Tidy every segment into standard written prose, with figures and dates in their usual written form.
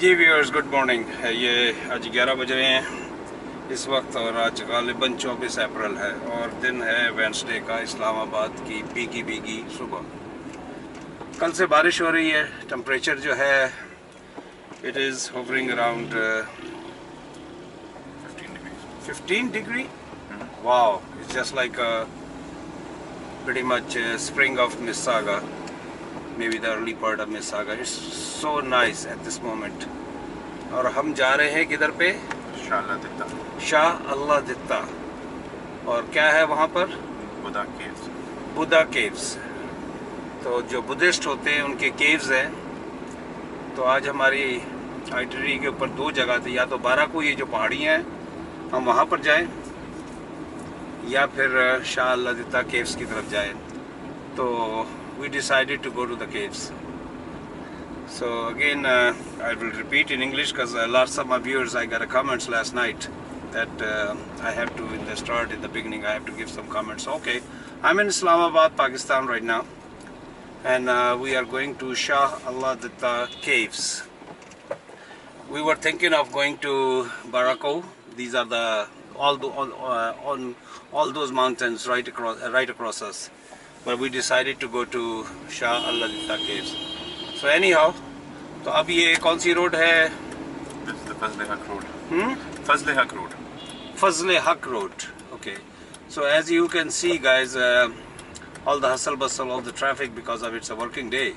जी viewers, good morning. ये आज 11 बज रहे हैं इस वक्त और आज गालिबन 24 अप्रैल है और दिन है वेंसडे का, इस्लामाबाद की भीगी सुबह। कल से बारिश हो रही है। टेम्परेचर जो है it is hovering around 15 degree. Wow, it's just like pretty much spring of Mississauga, maybe the early part of Mississauga. It's so nice at this moment. और हम जा रहे हैं किधर पे? शाह अल्लाह दित्ता। और क्या है वहाँ पर? बुद्धा केव्स। तो जो बुद्धिस्ट होते हैं उनके केव्स हैं। तो आज हमारी आइटनरी के ऊपर दो जगह थी, या तो बाराको, ये जो पहाड़ियाँ हैं, हम वहाँ पर जाएं, या फिर शाह अल्लाह दित्ता केव्स की तरफ जाएं। तो we decided to go to the caves. So again, I will repeat in English because lots of my viewers, I got a comments last night that I have to, in the start, in the beginning, I have to give some comments. Okay, I'm in Islamabad, Pakistan right now, and we are going to Shah Allah Ditta caves. We were thinking of going to Barako. These are the on all those mountains right across us. But we decided to go to Shah Allah Ditta caves. So anyhow, तो अब ये कौन सी road है? This is the Fazle Haq Road. Fazle Haq Road. Fazle Haq Road. Okay. So as you can see, guys, all the hustle bustle, all the traffic, because of it's a working day.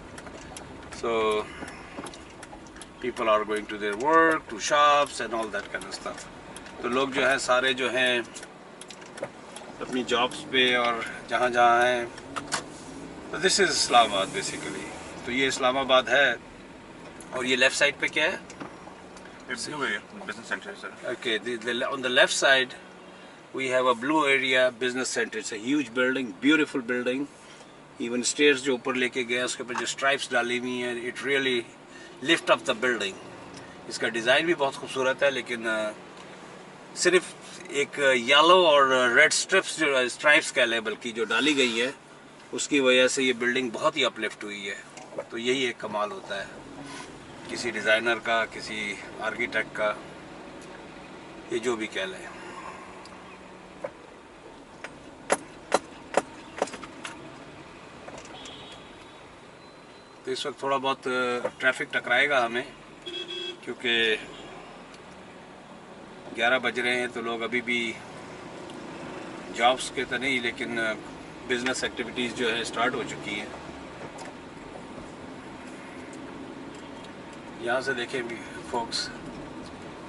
So people are going to their work, to shops and all that kind of stuff. तो लोग जो हैं सारे जो हैं अपनी jobs पे और जहाँ जहाँ हैं। तो दिस इज़ इस्लामाबाद बेसिकली। तो ये इस्लामाबाद है और ये लेफ़्ट साइड पे क्या है? Business center, sir. Okay, on the left side we have a blue area business center. It's a huge building, beautiful building. Even stairs जो ऊपर लेके गए उसके ऊपर जो stripes डाली हुई हैं, it really lift up the building. इसका डिज़ाइन भी बहुत खूबसूरत है, लेकिन सिर्फ एक येलो और रेड स्ट्राइप्स कह लें बल्कि जो डाली गई है उसकी वजह से ये बिल्डिंग बहुत ही अपलिफ्ट हुई है। तो यही एक कमाल होता है किसी डिज़ाइनर का, किसी आर्किटेक्ट का, ये जो भी कह लें। तो इस वक्त थोड़ा बहुत ट्रैफिक टकराएगा हमें, क्योंकि 11 बज रहे हैं। तो लोग अभी भी जॉब्स के तो नहीं, लेकिन बिजनेस एक्टिविटीज़ जो है स्टार्ट हो चुकी हैं। यहाँ से देखें भी फोक्स,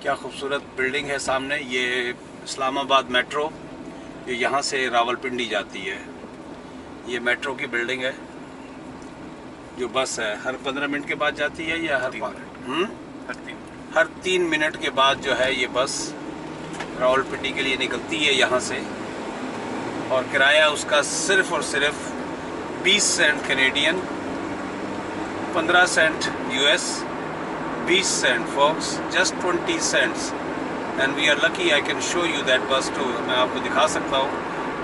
क्या खूबसूरत बिल्डिंग है सामने। ये इस्लामाबाद मेट्रो, ये यहाँ से रावलपिंडी जाती है। ये मेट्रो की बिल्डिंग है, जो बस है हर 15 मिनट के बाद जाती है, या हर 3 मिनट के बाद जो है ये बस रावलपिंडी के लिए निकलती है यहाँ से। और किराया उसका सिर्फ और सिर्फ 20 cent Canadian, 15 cent US, 20 cent folks, just 20 cents. And we are lucky, I can show you that bus too. मैं आपको दिखा सकता हूँ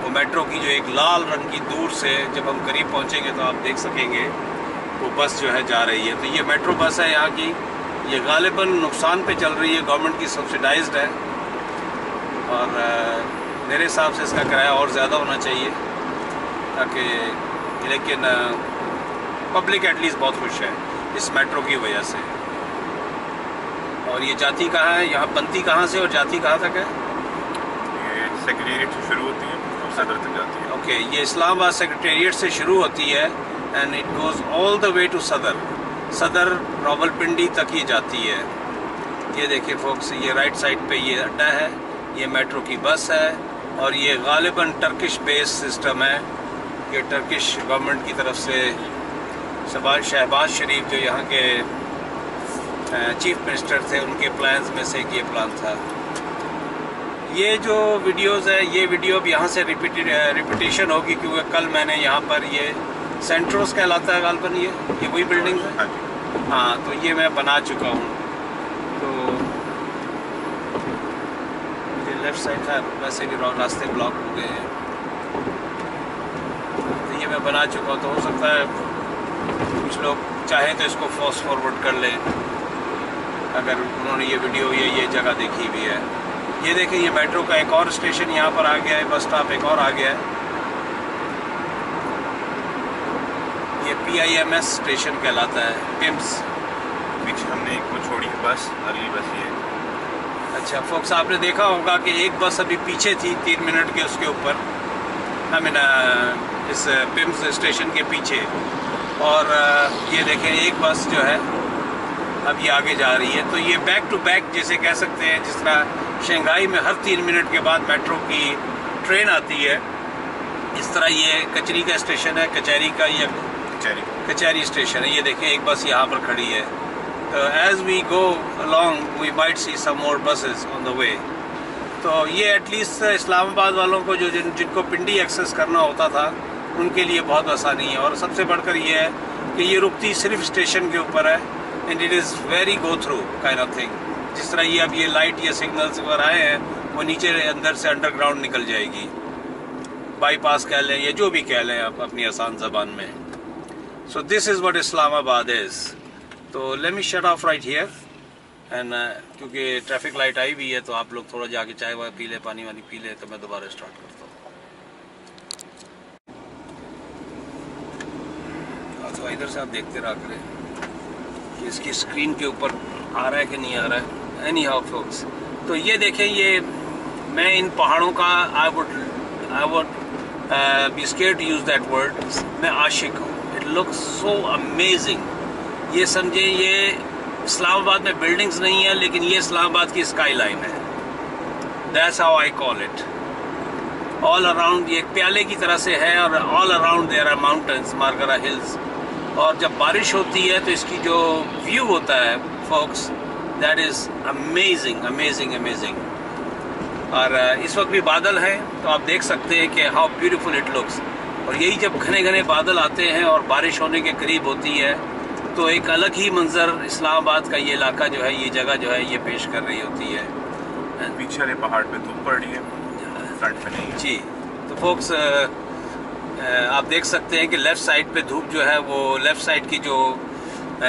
वो मेट्रो की जो एक लाल रंग की, दूर से जब हम करीब पहुँचेंगे तो आप देख सकेंगे वो बस जो है जा रही है। तो ये मेट्रो बस है यहाँ की। ये गालिबन नुकसान पे चल रही है, गवर्नमेंट की सब्सिडाइज्ड है, और मेरे हिसाब से इसका किराया और ज़्यादा होना चाहिए ताकि, लेकिन पब्लिक एटलीस्ट बहुत खुश है इस मेट्रो की वजह से। और ये जाती कहाँ है, यहाँ बनती कहाँ से और जाती कहाँ तक है? ये सेक्रेटेरिएट से शुरू होती है और सदर तक जाती है। ओके, ये इस्लामाबाद सेक्रेटेरिएट से शुरू होती है and it goes all the way to Saddar Rawalpindi तक ही जाती है। ये देखिए फोक्स, ये राइट साइड पे ये अड्डा है, ये मेट्रो की बस है, और ये गालिबन टर्किश बेस सिस्टम है। ये टर्किश गवर्नमेंट की तरफ से शहबाज शरीफ जो यहाँ के चीफ मिनिस्टर थे, उनके प्लान्स में से एक ये प्लान था। ये जो वीडियोस है, ये वीडियो अब यहाँ से रिपीटेशन होगी, क्योंकि कल मैंने यहाँ पर ये सेंट्रोस कहलाता है गालिबन, ये वही बिल्डिंग है। हाँ, तो ये मैं बना चुका हूँ। तो ये लेफ़्ट साइड था, वैसे भी रास्ते ब्लॉक हो गए हैं, तो ये मैं बना चुका हूँ। तो हो सकता है कुछ लोग चाहें तो इसको फास्ट फॉरवर्ड कर लें। अगर उन्होंने ये वीडियो या ये जगह देखी हुई है। ये देखें, ये मेट्रो का एक और स्टेशन यहाँ पर आ गया है, बस स्टॉप एक और आ गया है। ये PIMS स्टेशन कहलाता है, पिम्स। पीछे हमने एक वो छोड़ी बस, अगली बस ये। अच्छा फोक्स, आपने देखा होगा कि एक बस अभी पीछे थी 3 मिनट के उसके ऊपर, आई मीन इस पिम्स स्टेशन के पीछे, और ये देखें एक बस जो है अब ये आगे जा रही है। तो ये बैक टू बैक जैसे कह सकते हैं, जिस तरह शंघाई में हर 3 मिनट के बाद मेट्रो की ट्रेन आती है, इस तरह ये कचहरी का स्टेशन है, कचहरी का ये कचहरी स्टेशन है। ये देखें एक बस यहाँ पर खड़ी है। तो as we go along we might see some more buses on the way. तो ये एटलीस्ट इस्लामाबाद वालों को जो जिनको पिंडी एक्सेस करना होता था उनके लिए बहुत आसानी है। और सबसे बढ़कर ये है कि ये रुकती सिर्फ स्टेशन के ऊपर है, and it is very go through kind of thing. जिस तरह ये अब ये लाइट या सिग्नल्स वगैरह आए हैं, वो नीचे अंदर से अंडरग्राउंड निकल जाएगी, बाईपास कह लें या जो भी कह लें आप अपनी आसान ज़बान में। So this is what Islamabad is. तो let me shut off right here and क्योंकि ट्रैफिक लाइट आई हुई है, तो आप लोग थोड़ा जाके चाय वाय पी ले, पानी वानी पी ले, तो मैं दोबारा स्टार्ट करता हूँ। तो इधर से आप देखते रहा करें कि इसकी स्क्रीन के ऊपर आ रहा है कि नहीं आ रहा है। एनी हाउ फोक्स, तो ये देखें, ये मैं इन पहाड़ों का I would be scared to use that word, मैं आशिक हूँ। It looks so amazing. ये समझे, ये इस्लामाबाद में बिल्डिंग्स नहीं है, लेकिन ये इस्लामाबाद की स्काई लाइन है। That's how I call it. All around ये एक प्याले की तरह से है, और all around there are mountains, Margalla hills. और जब बारिश होती है तो इसकी जो व्यू होता है folks, that is amazing amazing amazing. और इस वक्त भी बादल हैं, तो आप देख सकते हैं कि हाउ ब्यूटीफुल इट लुक्स। और यही जब घने घने बादल आते हैं और बारिश होने के करीब होती है, तो एक अलग ही मंजर इस्लामाबाद का ये इलाका जो है, ये जगह जो है, ये पेश कर रही होती है। पीछे वाले पहाड़ पे धूप पड़ रही है, फ्रंट पे नहीं जी। तो फोक्स आप देख सकते हैं कि लेफ़्ट साइड पे धूप जो है, वो लेफ़्ट साइड की जो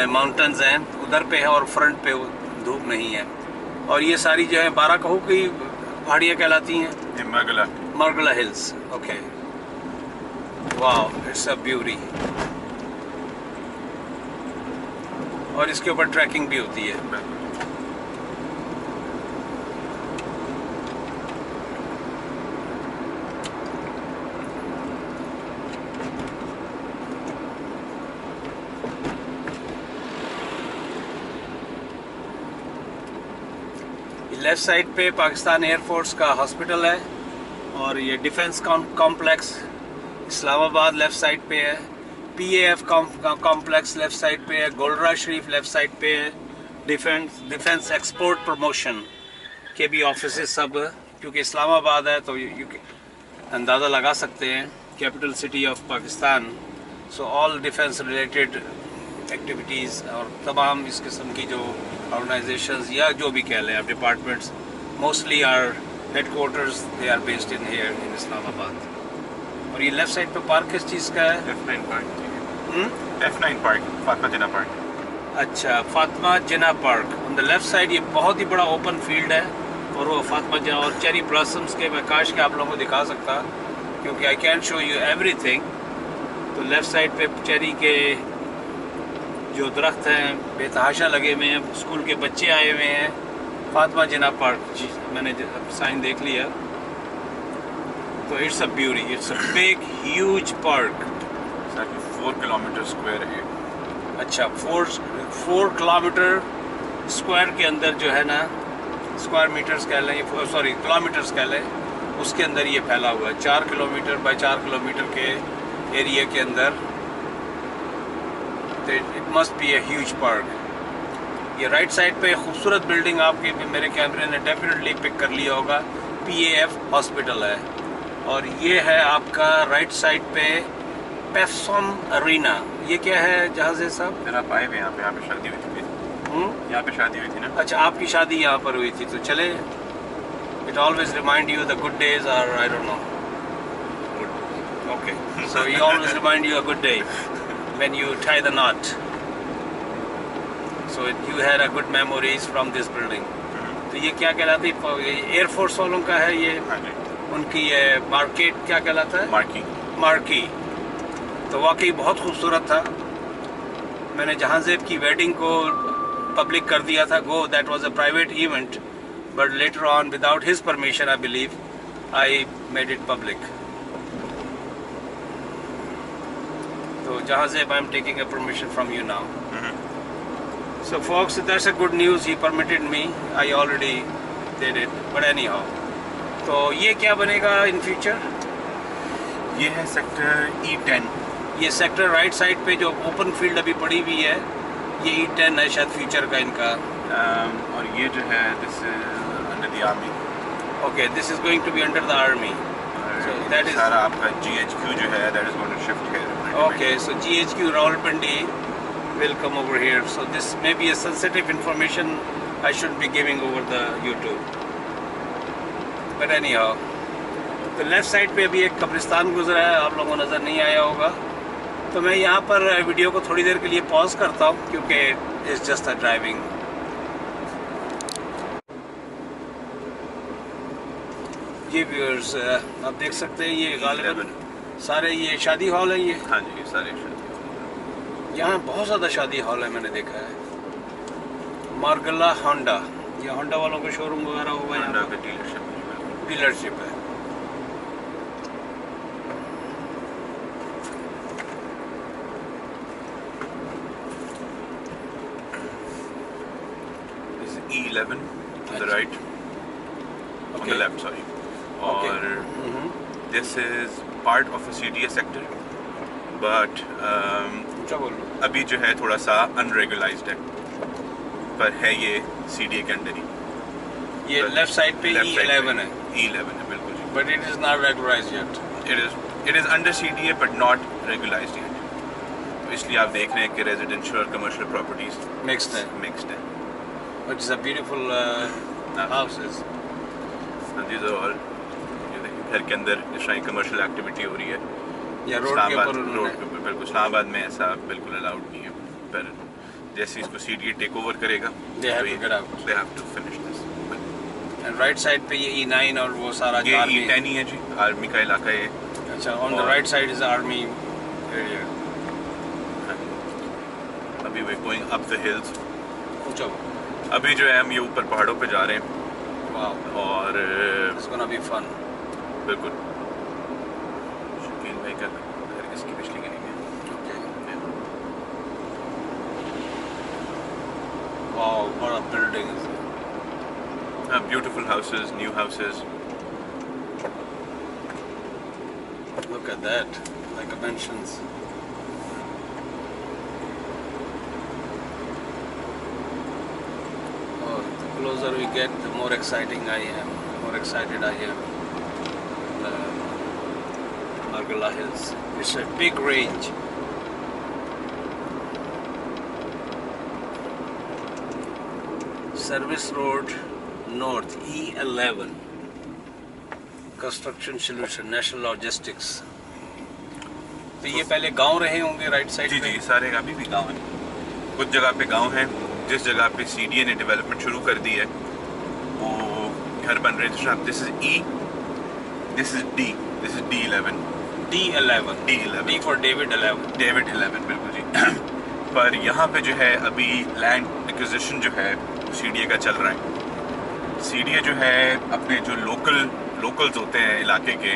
माउंटेन्स हैं उधर पे है, और फ्रंट पे धूप नहीं है। और ये सारी जो है 12 कहू की पहाड़ियाँ कहलाती हैं, Margalla hills. Okay, wow, it's a beauty. और इसके ऊपर ट्रैकिंग भी होती है। लेफ़्ट साइड पे पाकिस्तान एयरफोर्स का हॉस्पिटल है, और ये defence complex Islamabad left side पे है। PAF कॉम्प्लेक्स लेफ़्ट साइड पे है। गोलरा शरीफ लेफ़्ट साइड पे है। डिफेंस एक्सपोर्ट प्रमोशन के भी ऑफिस सब, क्योंकि इस्लामाबाद है तो यू अंदाज़ा लगा सकते हैं, capital city of Pakistan. So all defence related activities और तमाम इस किस्म की जो ऑर्गेनाइजेशंस या जो भी कह लें आप, departments, mostly are headquarters, they are based in here in Islamabad. और ये लेफ़्ट साइड पे पार्क किस चीज़ का है? F9 park. F9 park, Fatima Jinnah park. अच्छा, Fatima Jinnah park on the left side. ये बहुत ही बड़ा ओपन फील्ड है, और वो फातिमा जिन्ना और चेरी ब्लॉसम्स के, मैं काश के आप लोगों को दिखा सकता, क्योंकि I can show you everything. तो लेफ़्ट साइड पे चेरी के जो दरख्त हैं बेतहाशा लगे हुए हैं, स्कूल के बच्चे आए हुए हैं। फातिमा जिन्ना पार्क, जी मैंने साइन देख लिया। तो it's a beauty, it's a big huge park. 4 kilometre square है। अच्छा, 4 किलोमीटर स्क्वायर के अंदर जो है ना, स्क्वायर मीटर्स कह लें, सॉरी किलोमीटर्स कह लें, उसके अंदर ये फैला हुआ है। 4 किलोमीटर बाय 4 किलोमीटर के एरिया के अंदर। तो it must be a huge park. ये राइट साइड पे खूबसूरत बिल्डिंग आपके मेरे कैमरे ने डेफिनेटली पिक कर लिया होगा, PAF हॉस्पिटल है। और ये है आपका राइट साइड पे पेफसॉन अरीना। ये क्या है जहाज़ साहब? फिर आप आए हुए यहाँ पे शादी हुई थी। यहाँ पे शादी हुई थी ना? अच्छा, आपकी शादी यहाँ पर हुई थी। तो चले, it always remind you the good days, और I don't know. Okay, so he always remind you a good day when you tie the knot. So you had a good memories from this building. तो ये क्या कहलाती है? Air force वालों का है ये? हाँ जी। उनकी ये मार्केट क्या कहलाता है? मार्की। मार्की। तो वाकई बहुत खूबसूरत था। मैंने जहांजेब की वेडिंग को पब्लिक कर दिया था, go that was a private event, but later on without his permission I believe I made it public. तो Jahanzeb, I am taking a permission from you now. So folks, that's a good news. He permitted me. I already did it. But anyhow, तो ये क्या बनेगा in future? ये है sector E10. ये sector right side पे जो ओपन फील्ड अभी पड़ी हुई है, ये E10 है शायद फ्यूचर का इनका. और ये जो है this is under the army. Okay, this is going to be under the army. So that is सारा आपका GHQ जो है that is going to shift here. Okay, so GHQ Rawalpindi will come over here. So this may be a sensitive information I shouldn't be giving over the YouTube. But anyhow, तो left side पे अभी एक कब्रिस्तान गुजरा है, आप लोगों को नज़र नहीं आया होगा. तो मैं यहाँ पर वीडियो को थोड़ी देर के लिए पॉज करता हूँ क्योंकि इट्स जस्ट अ ड्राइविंग. ये व्यूअर्स आप देख सकते हैं, ये गालिबन सारे ये शादी हॉल है. ये हाँ जी, सारे शादी. यहाँ बहुत ज़्यादा शादी हॉल है, मैंने देखा है. मार्गला होंडा, ये होंडा वालों का शोरूम वगैरह होगा. होंडा का डीलरशिप है. This is E11 on the right, on the left, sorry. और this is part of a CDA sector, but अभी जो है थोड़ा सा अनरेगुलाइज्ड है, पर है ये CDA के अंडर ही. ये लेफ्ट साइड पे E11 है. E11 है बिल्कुल जी. But it is not regularized yet. It is under CDA but not regularized yet. तो इसलिए आप देख रहे हैं कि रेजिडेंशियल और कमर्शियल प्रॉपर्टीज मिक्स्ड है. But it's a beautiful houses. These are all, ये देखिए घर के अंदर जिस तरह कमर्शियल एक्टिविटी हो रही है. या रोड के ऊपर बिल्कुल. इस्लामाबाद में ऐसा बिल्कुल अलाउड नहीं है, पर जैसे इसको CDA टेक ओवर करेगा they have to finish this. And right side पे ये E9 और वो सारा ये E10 ही है जी, आर्मी का इलाका है. अच्छा, on the right side is the army area. अभी we're going up the hills. ऊंचा. अभी जो है हम ये ऊपर पहाड़ों पे जा रहे हैं. Wow. और it's gonna be fun. बिल्कुल. शकील भाई का घर इसकी पिछली गली में. Wow, what a building is it? Beautiful houses, new houses. Look at that, like a mansions. Oh, the closer we get, the more exciting I am. More excited I am. Margalla Hills. It's a big range. Service Road North E11. Construction Solution, National Logistics. तो ये पहले गांव रहे होंगे right side. जी, सारे अभी भी गांव हैं. कुछ जगह पे गांव हैं, जिस जगह पे CDA ने डेवलपमेंट शुरू कर दी है वो घर बन रहे हैं. This is E, this is D, this is D11. D for David 11 बिल्कुल जी. पर यहाँ पे जो है अभी लैंड एक्विजिशन जो है CDA का चल रहा है. CDA जो है अपने जो लोकल्स होते हैं इलाके के,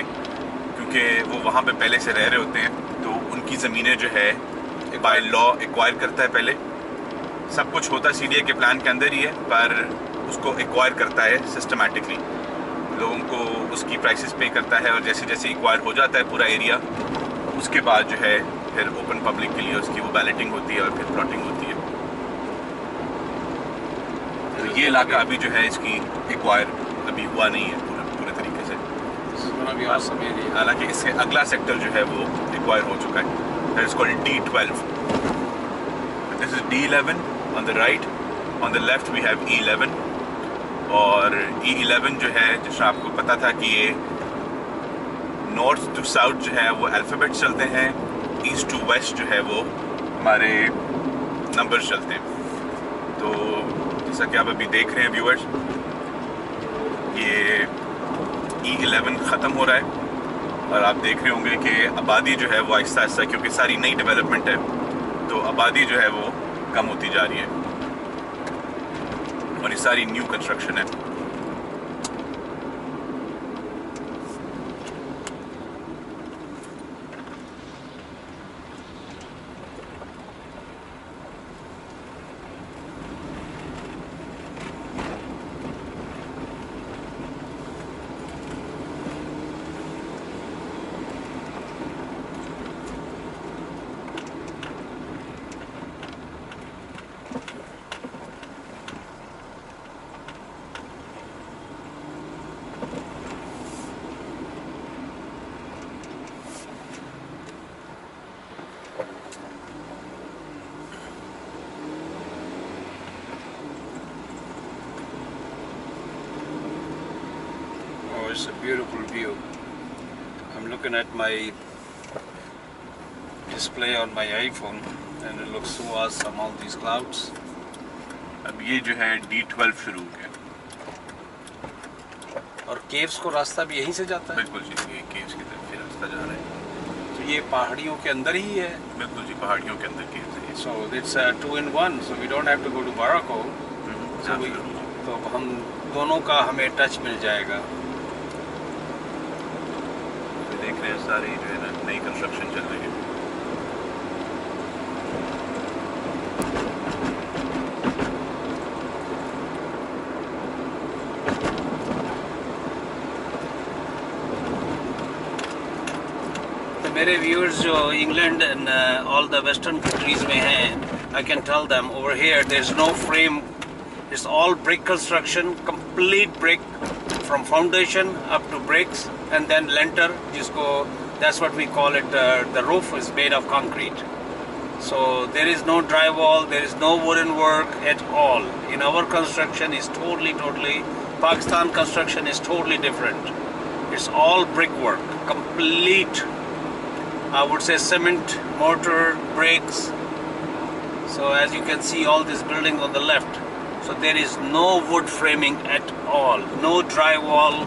क्योंकि वो वहाँ पे पहले से रह रहे होते हैं, तो उनकी ज़मीनें जो है बाय लॉ एक्वायर करता है. पहले सब कुछ होता CDA के प्लान के अंदर ही है, पर उसको एक्वायर करता है सिस्टमेटिकली. लोगों को उसकी प्राइसेस पे करता है, और जैसे जैसे एक्वायर हो जाता है पूरा एरिया, उसके बाद जो है फिर ओपन पब्लिक के लिए उसकी वो बैलेटिंग होती है और फिर प्लॉटिंग होती है. तो ये इलाका अभी जो है इसकी एक्वायर अभी हुआ नहीं है पूरे तरीके से. हालांकि इससे अगला सेक्टर जो है वो एक्वायर हो चुका है. That is called D12. This is D11 on the right, on the left we have E11. और E11 जो है, जिसमें आपको पता था कि ये नॉर्थ टू साउथ जो है वो अल्फ़ाबेट चलते हैं, ईस्ट टू वेस्ट जो है वो हमारे नंबर्स चलते हैं. तो जैसा कि आप अभी देख रहे हैं व्यूअर्स, ये E11 ख़त्म हो रहा है और आप देख रहे होंगे कि आबादी जो है वो आहिस्ता आहिस्ता, क्योंकि सारी नई डेवलपमेंट है, तो आबादी जो है वो कम होती जा रही है और ये सारी न्यू कंस्ट्रक्शन है। It's a beautiful view. I'm looking at my display on my iPhone and it looks so awesome, all these clouds. अब ये जो है D12 शुरू हो गया। और केव्स को रास्ता भी यहीं से जाता है? बिल्कुल जी, ये केव्स की तरफ रास्ता जा रहा है। तो ये पहाड़ियों के अंदर ही है? बिल्कुल जी, पहाड़ियों के अंदर केव्स है। So it's 2 in 1, so we don't have to go to Morocco. So तो हम दोनों का हमें टच मिल जाएगा। देख रहे हैं सारी जो है ना नई कंस्ट्रक्शन चल रही है। तो मेरे व्यूअर्स जो England and all the western countries में हैं, I can tell them over here there's no frame, it's all brick construction, complete brick from foundation up to bricks and then lintel, जिसको that's what we call it, the roof is made of concrete. So there is no drywall, there is no wooden work at all. In our construction is totally Pakistan construction is totally different. It's all brickwork, complete, I would say cement, mortar, bricks. So as you can see all these buildings on the left, so there is no wood framing at all, no drywall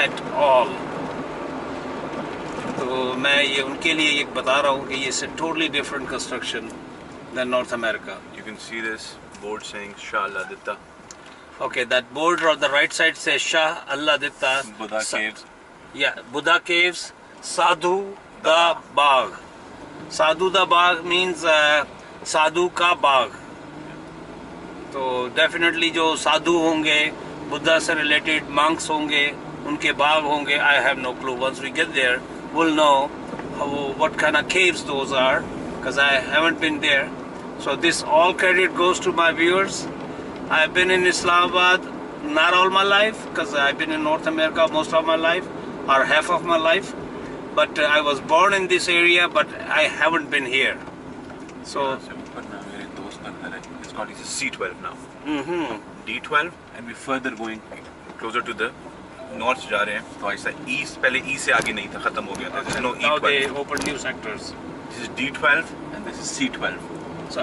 at all. तो मैं ये उनके लिए ये बता रहा हूँ कि ये totally different construction than North America. You can see this board saying Shah Allah Ditta. Okay, that board on the right side says Shah Allah Ditta. Buddha Caves. Yeah, Buddha Caves, Sadhu the Bagh. Sadhu the Bagh means साधु का बाग। तो definitely जो साधु होंगे, बुद्धा से related monks होंगे, उनके बाग होंगे। I have no clue. Once we get there, we'll know what kind of caves those are, because I haven't been there. So this all credit goes to my viewers. I've been in Islamabad not all my life, because I've been in North America most of my life, or half of my life. But I was born in this area, but I haven't been here. So it's called C12 now. D12 and we further going closer to the north जा रहे हैं, तो ऐसा east, पहले east से आगे नहीं था, खत्म हो गया था। There's no now E12. they open new sectors. This is D12 and this is C12. So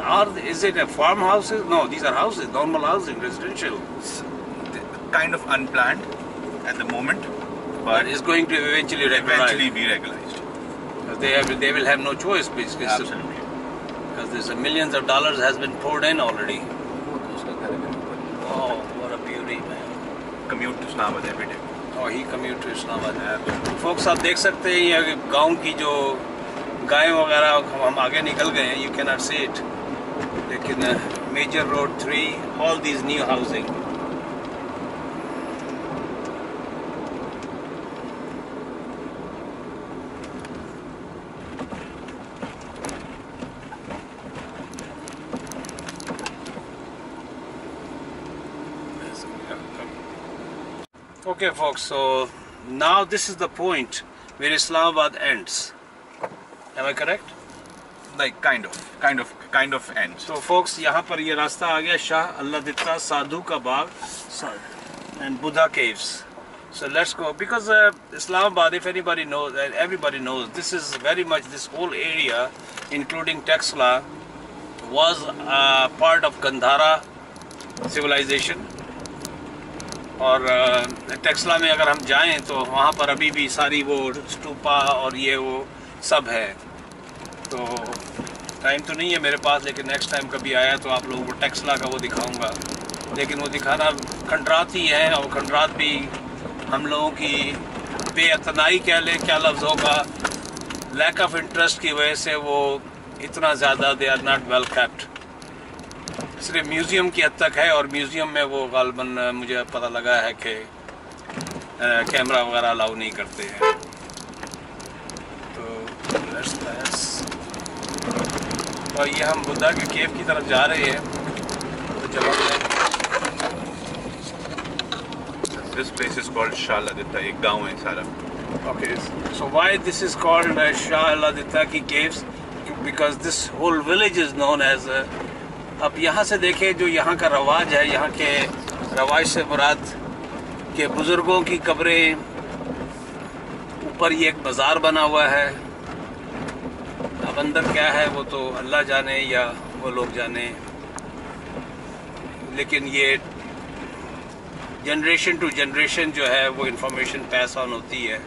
is it a farmhouses? No, these are houses, normal housing, residential. Kind of unplanned at the moment, But it's going to eventually regularize. be regularized. Because they will have no choice, basically. Absolutely. Because there's millions of dollars has been poured in already. Oh, what a beauty, man. Commute to Islamabad every day. Oh, he commute to Islamabad. Folks, आप देख सकते हैं ये गांव की जो गाय वगैरह हम आगे निकल गए हैं, you cannot see it. लेकिन Major Road 3, all these new housing. Okay folks, so now this is the point where Islamabad ends. Am I correct? Like kind of ends. So folks, यहाँ पर ये रास्ता आ गया शाह अल्लाह दित्ता, साधु का बाग and Buddha Caves. So let's go, because Islamabad, if anybody knows, everybody knows, this is very much, this whole area including Texla was part of Gandhara civilization. और टेक्सला में अगर हम जाएं तो वहाँ पर अभी भी सारी वो स्टूपा और ये वो सब है। तो टाइम तो नहीं है मेरे पास, लेकिन नेक्स्ट टाइम कभी आया तो आप लोगों को टेक्सला का वो दिखाऊंगा। लेकिन वो दिखाना खंडरात ही है, और खंडरात भी हम लोगों की बेअतनाई कह ले, क्या लफ्ज़ होगा, लैक ऑफ इंटरेस्ट की वजह से वो इतना ज़्यादा they are not well kept. सिर्फ म्यूज़ियम की हद तक है, और म्यूज़ियम में वो गालबन मुझे पता लगा है कि कैमरा वगैरह अलाउ नहीं करते हैं। तो लेट्स पास। और ये हम बुद्धा के केव की तरफ जा रहे हैं। तो चलो, दिस प्लेस इज कॉल्ड शालादिता, एक गांव है सारा। okay, so why this is called Shah al-Aditaki caves? Because this whole village is known as अब यहाँ से देखें जो यहाँ का रवाज है, यहाँ के रवाज से मुराद के बुज़ुर्गों की कब्रें, ऊपर ये एक बाज़ार बना हुआ है। अब अंदर क्या है वो तो अल्लाह जाने या वो लोग जाने, लेकिन ये जनरेशन टू जनरेशन जो है वो इंफॉर्मेशन पास ऑन होती है।